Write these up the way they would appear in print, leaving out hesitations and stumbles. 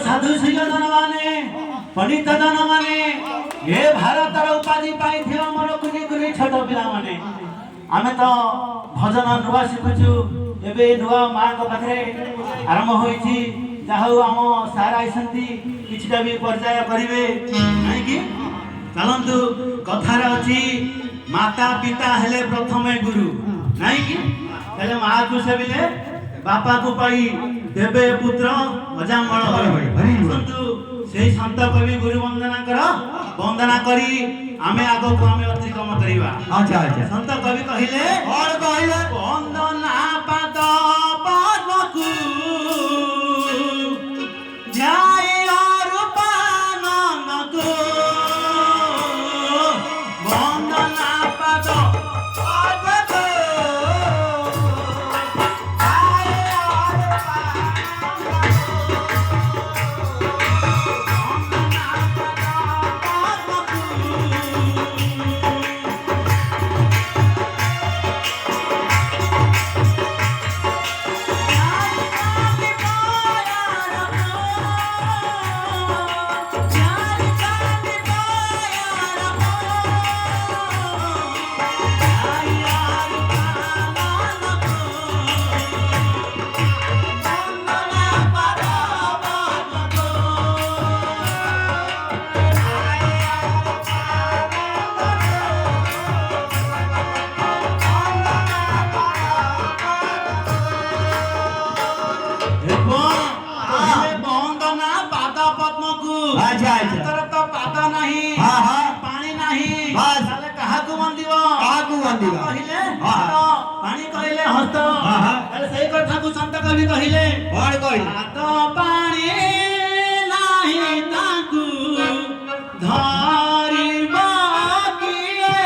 साधु सुजन माने पंडित जन माने ये भारतर उपाधि पाई मोर कुनी कुनी छोट पिला माने आमे तो भजन नुआ शिखुचु एबे नुआ मां को पाखरे आरंभ होईची जाहु आम सार आइसंती किछटा भी परिचय करिवे नाही कि चलंतु कथार अछि माता पिता हेले प्रथमे गुरु नाही कि हेले मां को सेबिले बापा को पाई देवे पुत्र अजामल परंतु से संत कवि गुरु वंदना कर वंदना करी आमे आगो को आमे अतिक्रम करिवा। अच्छा अच्छा संत कवि कहिले और कहिले वंदना पाद पद्म को ध्याय रूपानन को वंदना पाद पानी कहले हस्त सही कथा को संत कवि कहले और कहले तो पानी नाही ताकू धरिबा किए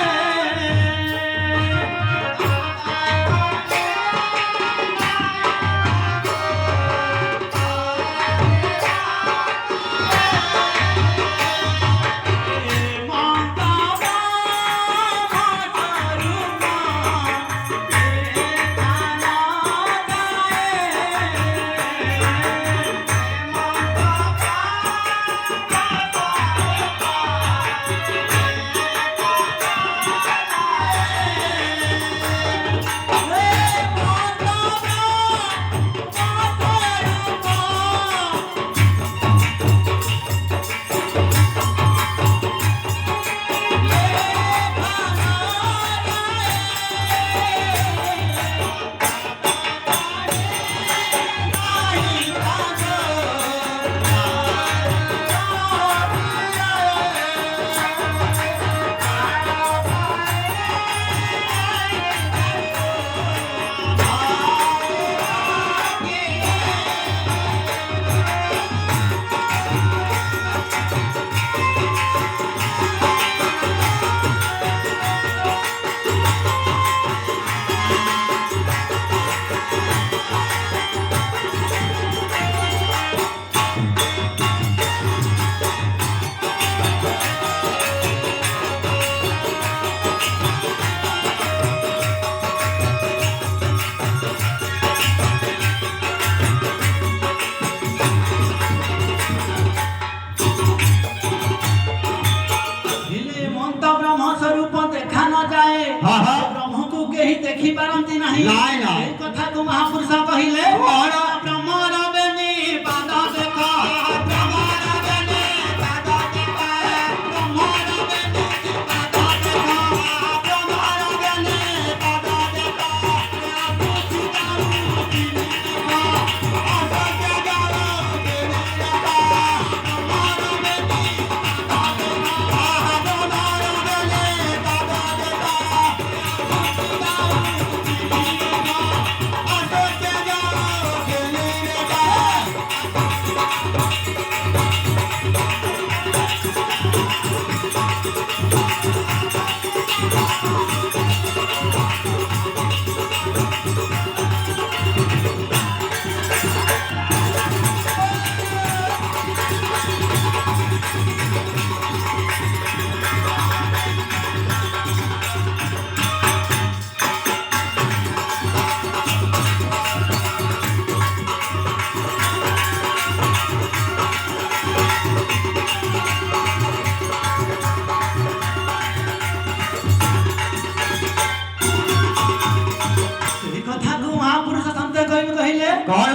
देखि पारंती नाही नाई ना ए कथा को महापुरुष कहिले कौन ब्रह्मर बेनी पाद देखा ब्रह्मर बेनी पाद देखा ब्रह्मर बेनी पाद देखा ब्रह्मर बेनी पाद देखा पुछि जाऊ दिने देखा असत्य जाऊ दिने देखा ब्रह्मर बेनी पाद देखा ब्रह्मर बेनी पाद देखा पुछि जाऊ दिने देखा असत्य जाऊ दिने देखा এই কথা কো মহাপুরুষ সন্তে কইবে কहिले कौन